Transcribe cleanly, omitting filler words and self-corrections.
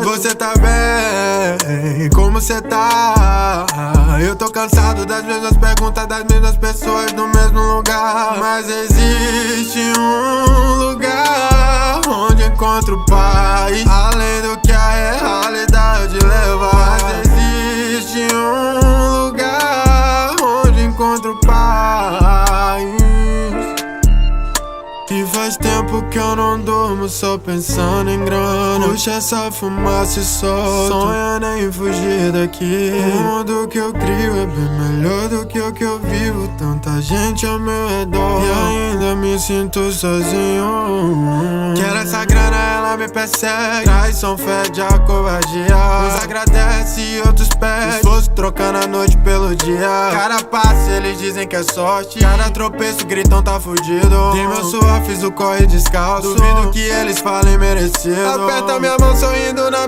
Você tá bem? Como cê tá? Eu tô cansado das mesmas perguntas, das mesmas pessoas no mesmo lugar. Mas existe um lugar onde encontro paz, além do que a realidade leva. Mas existe um lugar onde encontro paz. E faz tempo que eu não durmo só pensando em grana. Puxa essa fumaça e solto, sonhando em fugir daqui. O mundo que eu crio é bem melhor do que o que eu vivo. Tanta gente ao meu redor e ainda me sinto sozinho. Quero essa grana, ela me persegue. Traição fede a covardia. Uns agradece e outros pede. Esforço trocando a noite pelo dia. Cada passo eles dizem que é sorte. Cada tropeço gritam tá fudido. Tem meu suor, fiz o corre descalço. Duvido que eles falem merecido. Aperta minha mão sorrindo na minha